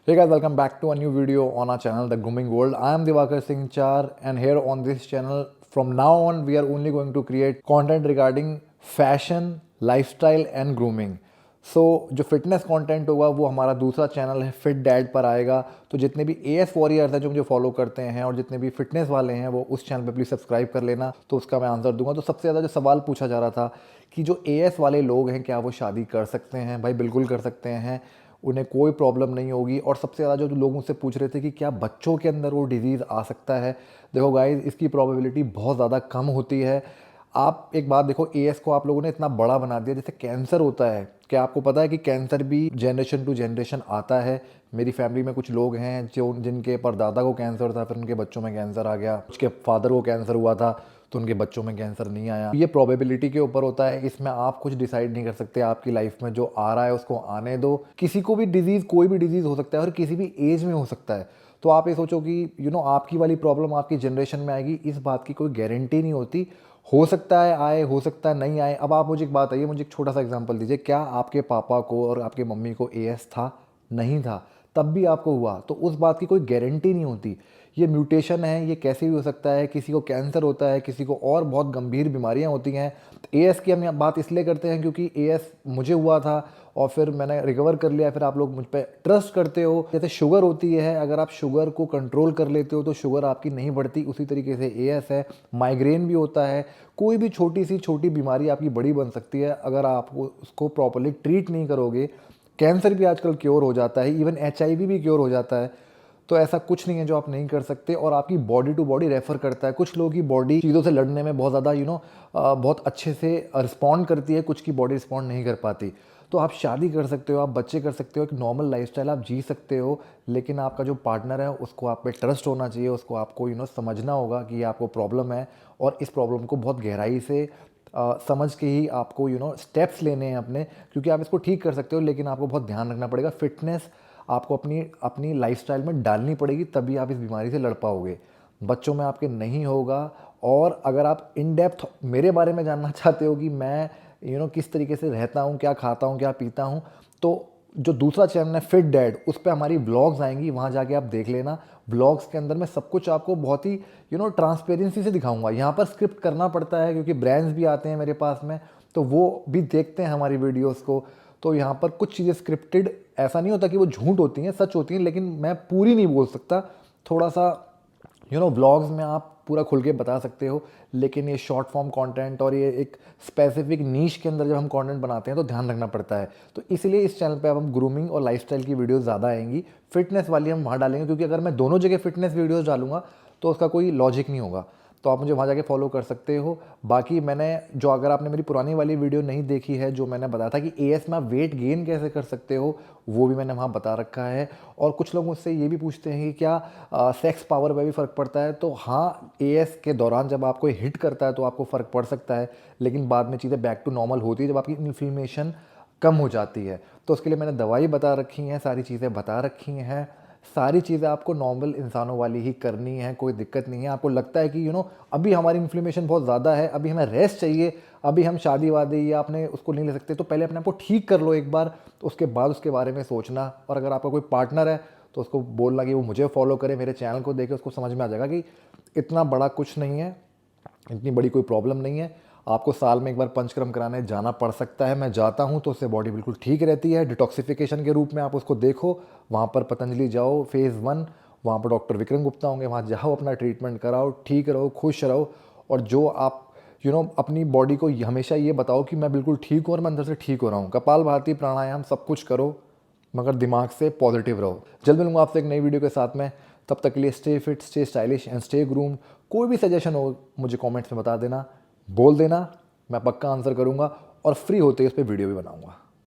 Hey guys, welcome back to a new video on our channel, The Grooming World. I am Divakar Singh Char, and here on this channel, from now on, we are only going to create content regarding fashion, lifestyle and grooming. सो जो fitness content होगा वो हमारा दूसरा channel है fit dad पर आएगा। तो जितने भी एएस वॉरियर्स हैं जो मुझे फॉलो करते हैं और जितने भी फिटनेस वाले हैं वो उस चैनल पे प्लीज़ सब्सक्राइब कर लेना, तो उसका मैं आंसर दूंगा। तो सबसे ज़्यादा जो सवाल पूछा जा रहा था कि जो एएस वाले लोग हैं क्या वो शादी कर सकते हैं? भाई बिल्कुल कर सकते हैं, उन्हें कोई प्रॉब्लम नहीं होगी। और सबसे ज़्यादा जो लोग मुझसे पूछ रहे थे कि क्या बच्चों के अंदर वो डिज़ीज़ आ सकता है, देखो गाइस इसकी प्रोबेबिलिटी बहुत ज़्यादा कम होती है। आप एक बात देखो, एएस को आप लोगों ने इतना बड़ा बना दिया, जैसे कैंसर होता है। क्या आपको पता है कि कैंसर भी जनरेशन टू जनरेशन आता है? मेरी फैमिली में कुछ लोग हैं जो जिनके परदादा को कैंसर था, फिर उनके बच्चों में कैंसर आ गया। उसके फादर को कैंसर हुआ था तो उनके बच्चों में कैंसर नहीं आया। ये प्रोबेबिलिटी के ऊपर होता है, इसमें आप कुछ डिसाइड नहीं कर सकते। आपकी लाइफ में जो आ रहा है उसको आने दो। किसी को भी डिजीज़, कोई भी डिजीज़ हो सकता है और किसी भी एज में हो सकता है। तो आप ये सोचो कि आपकी वाली प्रॉब्लम आपकी जनरेशन में आएगी, इस बात की कोई गारंटी नहीं होती। हो सकता है आए, हो सकता है नहीं आए। अब आप मुझे एक बात आइए, मुझे एक छोटा सा एग्जांपल दीजिए, क्या आपके पापा को और आपके मम्मी को एएस था? नहीं था, तब भी आपको हुआ, तो उस बात की कोई गारंटी नहीं होती। ये म्यूटेशन है, ये कैसे भी हो सकता है। किसी को कैंसर होता है, किसी को और बहुत गंभीर बीमारियां होती हैं। एएस की हम बात इसलिए करते हैं क्योंकि एएस मुझे हुआ था और फिर मैंने रिकवर कर लिया, फिर आप लोग मुझ पर ट्रस्ट करते हो। जैसे शुगर होती है, अगर आप शुगर को कंट्रोल कर लेते हो तो शुगर आपकी नहीं बढ़ती, उसी तरीके से एएस है। माइग्रेन भी होता है, कोई भी छोटी सी छोटी बीमारी आपकी बड़ी बन सकती है अगर आप उसको प्रॉपरली ट्रीट नहीं करोगे। कैंसर भी आजकल क्योर हो जाता है, इवन एचआईवी भी क्योर हो जाता है। तो ऐसा कुछ नहीं है जो आप नहीं कर सकते। और आपकी बॉडी टू बॉडी रेफर करता है। कुछ लोगों की बॉडी चीज़ों से लड़ने में बहुत ज़्यादा बहुत अच्छे से रिस्पॉन्ड करती है, कुछ की बॉडी रिस्पॉन्ड नहीं कर पाती। तो आप शादी कर सकते हो, आप बच्चे कर सकते हो, एक नॉर्मल लाइफस्टाइल आप जी सकते हो, लेकिन आपका जो पार्टनर है उसको आप पे ट्रस्ट होना चाहिए। उसको आपको समझना होगा कि ये आपको प्रॉब्लम है और इस प्रॉब्लम को बहुत गहराई से समझ के ही आपको स्टेप्स लेने हैं अपने, क्योंकि आप इसको ठीक कर सकते हो, लेकिन आपको बहुत ध्यान रखना पड़ेगा। फिटनेस आपको अपनी अपनी लाइफस्टाइल में डालनी पड़ेगी, तभी आप इस बीमारी से लड़ पाओगे। बच्चों में आपके नहीं होगा। और अगर आप इन डेप्थ मेरे बारे में जानना चाहते हो कि मैं किस तरीके से रहता हूँ, क्या खाता हूँ, क्या पीता हूँ, तो जो दूसरा चैनल है फिट डैड, उस पर हमारी व्लॉग्स आएंगी, वहाँ जाके आप देख लेना। व्लॉग्स के अंदर मैं सब कुछ आपको बहुत ही ट्रांसपेरेंसी से दिखाऊंगा। यहाँ पर स्क्रिप्ट करना पड़ता है क्योंकि ब्रांड्स भी आते हैं मेरे पास में, तो वो भी देखते हैं हमारी वीडियोस को। तो यहाँ पर कुछ चीज़ें स्क्रिप्टेड, ऐसा नहीं होता कि वो झूठ होती हैं, सच होती हैं, लेकिन मैं पूरी नहीं बोल सकता। थोड़ा सा व्लॉग्स में आप पूरा खुल के बता सकते हो, लेकिन ये शॉर्ट फॉर्म कंटेंट और ये एक स्पेसिफिक नीश के अंदर जब हम कंटेंट बनाते हैं तो ध्यान रखना पड़ता है। तो इसलिए इस चैनल पे अब हम ग्रूमिंग और लाइफस्टाइल की वीडियोस ज़्यादा आएंगी। फिटनेस वाली हम वहाँ डालेंगे, क्योंकि अगर मैं दोनों जगह फिटनेस वीडियोस डालूंगा तो उसका कोई लॉजिक नहीं होगा। तो आप मुझे वहाँ जाके फॉलो कर सकते हो। बाकी मैंने जो, अगर आपने मेरी पुरानी वाली वीडियो नहीं देखी है, जो मैंने बताया था कि एएस में आप वेट गेन कैसे कर सकते हो, वो भी मैंने वहाँ बता रखा है। और कुछ लोग मुझसे ये भी पूछते हैं कि क्या सेक्स पावर में भी फ़र्क पड़ता है? तो हाँ, एएस के दौरान जब आपको हिट करता है तो आपको फ़र्क पड़ सकता है, लेकिन बाद में चीज़ें बैक टू नॉर्मल होती है जब आपकी इन्फ्लेमेशन कम हो जाती है। तो उसके लिए मैंने दवाई बता रखी है, सारी चीज़ें बता रखी हैं। सारी चीज़ें आपको नॉर्मल इंसानों वाली ही करनी है, कोई दिक्कत नहीं है। आपको लगता है कि अभी हमारी इन्फ्लेमेशन बहुत ज़्यादा है, अभी हमें रेस्ट चाहिए, अभी हम शादी वादी या अपने उसको नहीं ले सकते, तो पहले अपने आप को ठीक कर लो एक बार, तो उसके बाद उसके बारे में सोचना। और अगर आपका कोई पार्टनर है तो उसको बोलना कि वो मुझे फॉलो करे, मेरे चैनल को देखे, उसको समझ में आ जाएगा कि इतना बड़ा कुछ नहीं है, इतनी बड़ी कोई प्रॉब्लम नहीं है। आपको साल में एक बार पंचकर्म कराने जाना पड़ सकता है, मैं जाता हूँ, तो उससे बॉडी बिल्कुल ठीक रहती है। डिटॉक्सिफिकेशन के रूप में आप उसको देखो। वहाँ पर पतंजलि जाओ, फेज़ 1, वहाँ पर डॉक्टर विक्रम गुप्ता होंगे, वहाँ जाओ, अपना ट्रीटमेंट कराओ, ठीक रहो, खुश रहो। और जो आप अपनी बॉडी को हमेशा ये बताओ कि मैं बिल्कुल ठीक हूँ और मैं अंदर से ठीक हो रहा हूँ। कपालभाति, प्राणायाम, सब कुछ करो, मगर दिमाग से पॉजिटिव रहो। जल्द मिलूंगा आपसे एक नई वीडियो के साथ में। तब तक के लिए stay fit, stay stylish and stay groomed. कोई भी सजेशन हो मुझे कमेंट्स में बता देना, बोल देना, मैं पक्का आंसर करूंगा और फ्री होते ही उस पर वीडियो भी बनाऊंगा।